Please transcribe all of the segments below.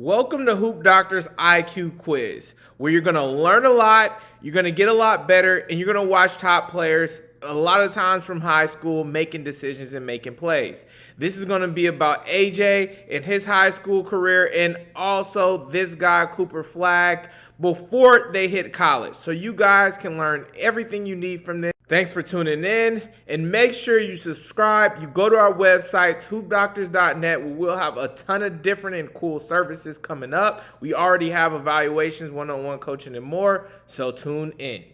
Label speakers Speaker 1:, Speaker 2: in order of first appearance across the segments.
Speaker 1: Welcome to Hoop Doctor's IQ quiz, where you're going to learn a lot, you're going to get a lot better, and you're going to watch top players a lot of times from high school making decisions and making plays. This is going to be about AJ and his high school career, and also this guy, Cooper Flagg, before they hit college. So you guys can learn everything you need from this. Thanks for tuning in, and make sure you subscribe. You go to our website, hoopdoctors.net, where we'll have a ton of different and cool services coming up. We already have evaluations, one-on-one coaching, and more, so tune in.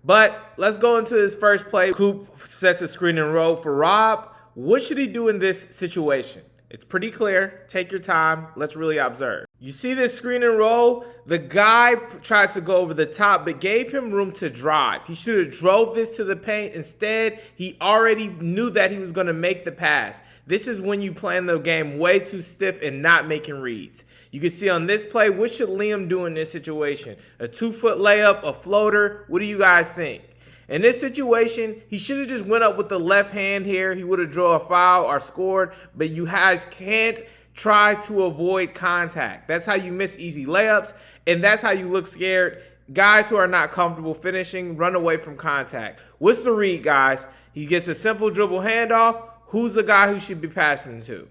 Speaker 1: But let's go into this first play. Coop sets a screen and roll for Rob. What should he do in this situation? It's pretty clear. Take your time. Let's really observe. You see this screen and roll? The guy tried to go over the top, but gave him room to drive. He should have drove this to the paint. Instead, he already knew that he was going to make the pass. This is when you plan the game way too stiff and not making reads. You can see on this play, what should Liam do in this situation? A 2-foot layup, a floater? What do you guys think? In this situation, he should have just went up with the left hand here. He would have drawn a foul or scored, but you guys can't try to avoid contact. That's how you miss easy layups, and that's how you look scared. Guys who are not comfortable finishing, run away from contact. What's the read, guys? He gets a simple dribble handoff. Who's the guy who should be passing to?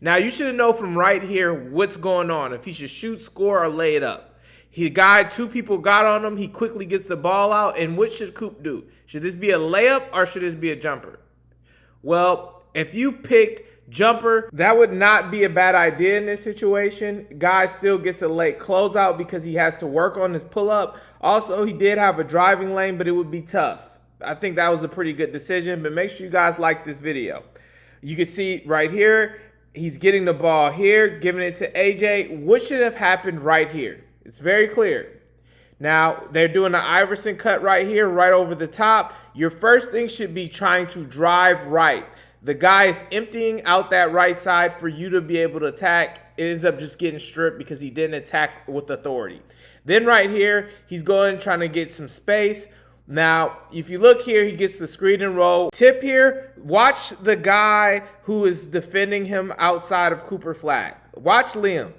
Speaker 1: Now, you should know from right here what's going on, if he should shoot, score, or lay it up. Two people got on him. He quickly gets the ball out. And what should Coop do? Should this be a layup or should this be a jumper? Well, if you picked jumper, that would not be a bad idea in this situation. Guy still gets a late closeout because he has to work on his pull-up. Also, he did have a driving lane, but it would be tough. I think that was a pretty good decision, but make sure you guys like this video. You can see right here, he's getting the ball here, giving it to AJ. What should have happened right here? It's very clear. Now, they're doing an Iverson cut right here, right over the top. Your first thing should be trying to drive right. The guy is emptying out that right side for you to be able to attack. It ends up just getting stripped because he didn't attack with authority. Then right here, he's going trying to get some space. Now, if you look here, he gets the screen and roll. Tip here, watch the guy who is defending him outside of Cooper Flagg. Watch Liam.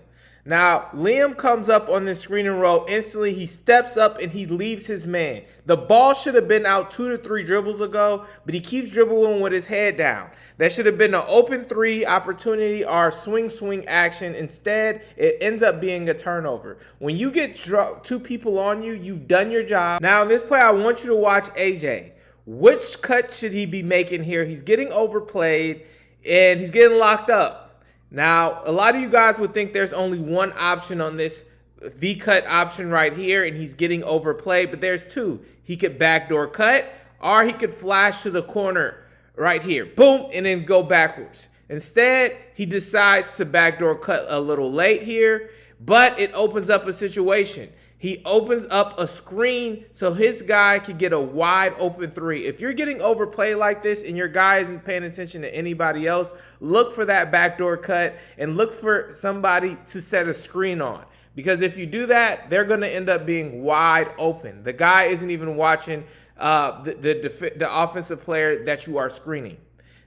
Speaker 1: Now, Liam comes up on the screen and roll. Instantly, he steps up and he leaves his man. The ball should have been out 2 to 3 dribbles ago, but he keeps dribbling with his head down. That should have been an open 3 opportunity or swing action. Instead, it ends up being a turnover. When you get 2 people on you, you've done your job. Now, in this play, I want you to watch AJ. Which cut should he be making here? He's getting overplayed and he's getting locked up. Now, a lot of you guys would think there's only one option on this V-cut option right here, and he's getting overplayed, but there's 2. He could backdoor cut, or he could flash to the corner right here. Boom, and then go backwards. Instead, he decides to backdoor cut a little late here, but it opens up a situation. He opens up a screen so his guy can get a wide open 3. If you're getting overplayed like this and your guy isn't paying attention to anybody else, look for that backdoor cut and look for somebody to set a screen on. Because if you do that, they're going to end up being wide open. The guy isn't even watching the offensive player that you are screening.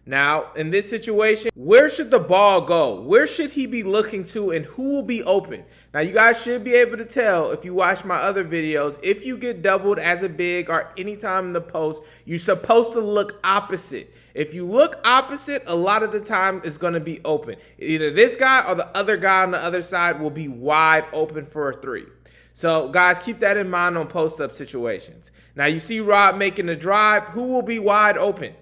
Speaker 1: Now, in this situation, where should the ball go? Where should he be looking to and who will be open? Now, you guys should be able to tell if you watch my other videos, if you get doubled as a big or anytime in the post, you're supposed to look opposite. If you look opposite, a lot of the time it's going to be open. Either this guy or the other guy on the other side will be wide open for a 3. So, guys, keep that in mind on post-up situations. Now, you see Rob making the drive. Who will be wide open?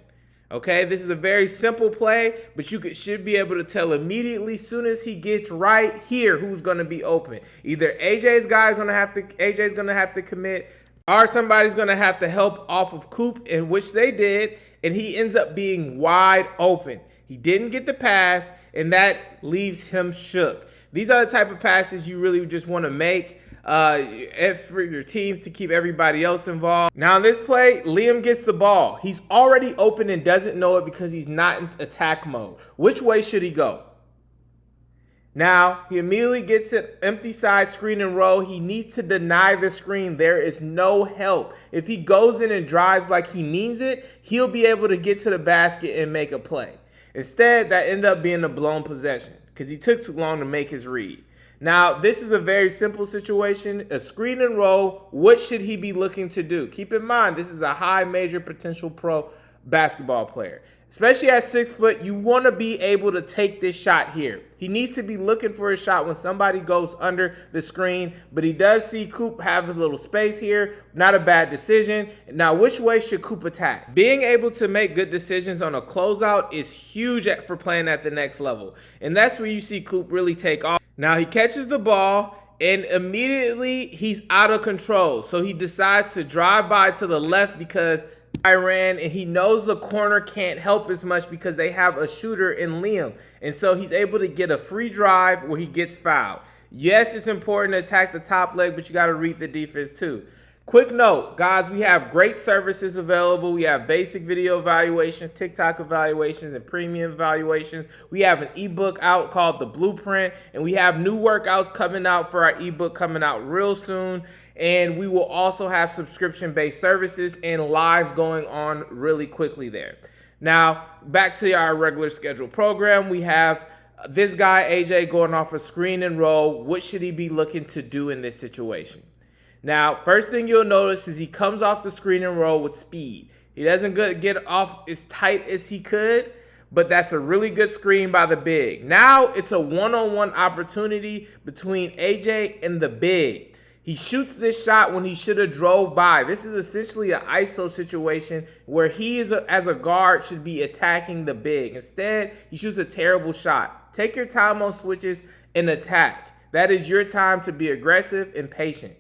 Speaker 1: Okay, this is a very simple play, but you should be able to tell immediately as soon as he gets right here who's going to be open. Either AJ's going to have to commit, or somebody's going to have to help off of Coop, in which they did, and he ends up being wide open. He didn't get the pass, and that leaves him shook. These are the type of passes you really just want to make for your teams to keep everybody else involved. Now in this play, Liam gets the ball. He's already open and doesn't know it because he's not in attack mode. Which way should he go? Now, he immediately gets an empty side screen and roll. He needs to deny the screen. There is no help. If he goes in and drives like he means it, he'll be able to get to the basket and make a play. Instead, that ended up being a blown possession because he took too long to make his read. Now, this is a very simple situation, a screen and roll. What should he be looking to do? Keep in mind, this is a high major potential pro basketball player. Especially at 6 foot, you want to be able to take this shot here. He needs to be looking for a shot when somebody goes under the screen, but he does see Coop have a little space here. Not a bad decision. Now, which way should Coop attack? Being able to make good decisions on a closeout is huge for playing at the next level, and that's where you see Coop really take off. Now, he catches the ball, and immediately he's out of control, so he decides to drive by to the left because I ran, and he knows the corner can't help as much because they have a shooter in Liam, and so he's able to get a free drive where he gets fouled. Yes, it's important to attack the top leg, but you got to read the defense too. Quick note, guys, we have great services available. We have basic video evaluations, TikTok evaluations, and premium evaluations. We have an ebook out called The Blueprint, and we have new workouts coming out for our ebook coming out real soon. And we will also have subscription-based services and lives going on really quickly there. Now, back to our regular scheduled program. We have this guy, AJ, going off a screen and roll. What should he be looking to do in this situation? Now, first thing you'll notice is he comes off the screen and roll with speed. He doesn't get off as tight as he could, but that's a really good screen by the big. Now, it's a one-on-one opportunity between AJ and the big. He shoots this shot when he should have drove by. This is essentially an ISO situation where he, as a guard, should be attacking the big. Instead, he shoots a terrible shot. Take your time on switches and attack. That is your time to be aggressive and patient.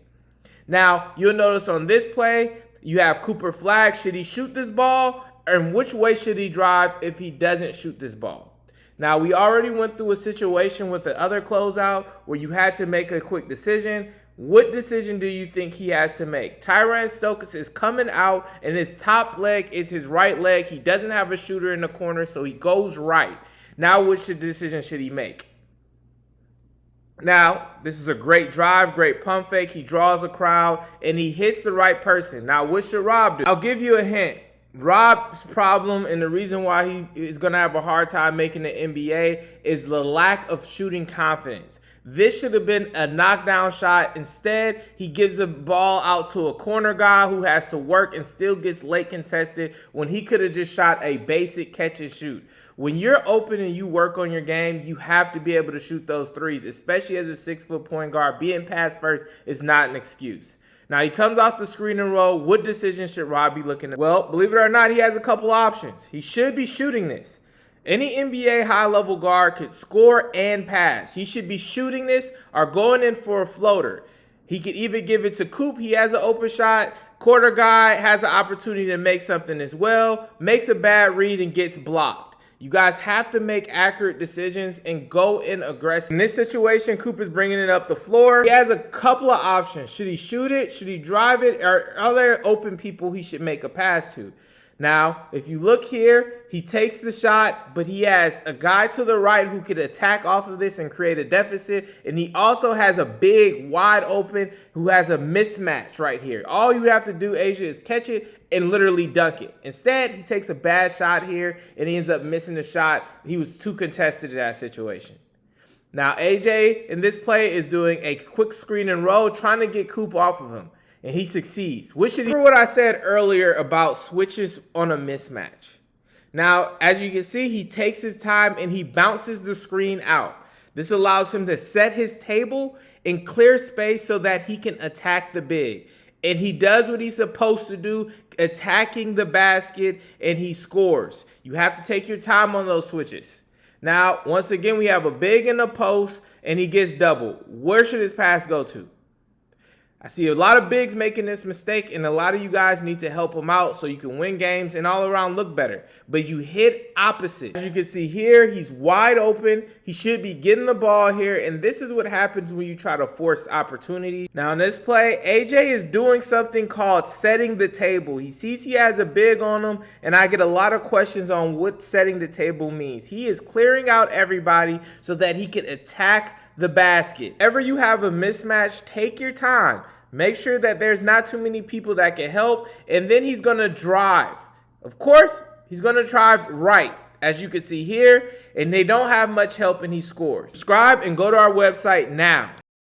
Speaker 1: Now, you'll notice on this play, you have Cooper Flagg. Should he shoot this ball? And which way should he drive if he doesn't shoot this ball? Now, we already went through a situation with the other closeout where you had to make a quick decision. What decision do you think he has to make? Tyron Stokes is coming out, and his top leg is his right leg. He doesn't have a shooter in the corner, so he goes right. Now, which decision should he make? Now, this is a great drive, great pump fake. He draws a crowd, and he hits the right person. Now, what should Rob do? I'll give you a hint. Rob's problem and the reason why he is going to have a hard time making the NBA is the lack of shooting confidence. This should have been a knockdown shot. Instead, he gives the ball out to a corner guy who has to work and still gets late contested when he could have just shot a basic catch and shoot. When you're open and you work on your game, you have to be able to shoot those threes, especially as a 6 foot point guard. Being pass first is not an excuse. Now, he comes off the screen and roll. What decision should Rob be looking at? Well, believe it or not, he has a couple options. He should be shooting this. Any NBA high-level guard could score and pass. He should be shooting this or going in for a floater. He could even give it to Coop. He has an open shot. Quarter guy has an opportunity to make something as well. Makes a bad read and gets blocked. You guys have to make accurate decisions and go in aggressive. In this situation, Coop is bringing it up the floor. He has a couple of options. Should he shoot it? Should he drive it? Or are there open people he should make a pass to? Now, if you look here, he takes the shot, but he has a guy to the right who could attack off of this and create a deficit. And he also has a big, wide open who has a mismatch right here. All you have to do, Asia, is catch it and literally dunk it. Instead, he takes a bad shot here and he ends up missing the shot. He was too contested in that situation. Now, AJ in this play is doing a quick screen and roll, trying to get Coop off of him. And he succeeds. Remember what I said earlier about switches on a mismatch. Now, as you can see, he takes his time and he bounces the screen out. This allows him to set his table and clear space so that he can attack the big. And he does what he's supposed to do, attacking the basket, and he scores. You have to take your time on those switches. Now, once again, we have a big in the post, and he gets doubled. Where should his pass go to? I see a lot of bigs making this mistake, and a lot of you guys need to help them out so you can win games and all around look better. But you hit opposite. As you can see here, he's wide open. He should be getting the ball here, and this is what happens when you try to force opportunity. Now in this play, AJ is doing something called setting the table. He sees he has a big on him, and I get a lot of questions on what setting the table means. He is clearing out everybody so that he can attack the basket. Whenever you have a mismatch, take your time. Make sure that there's not too many people that can help, and then he's gonna drive. Of course, he's gonna drive right. as you can see here, and they don't have much help and he scores. Subscribe and go to our website now.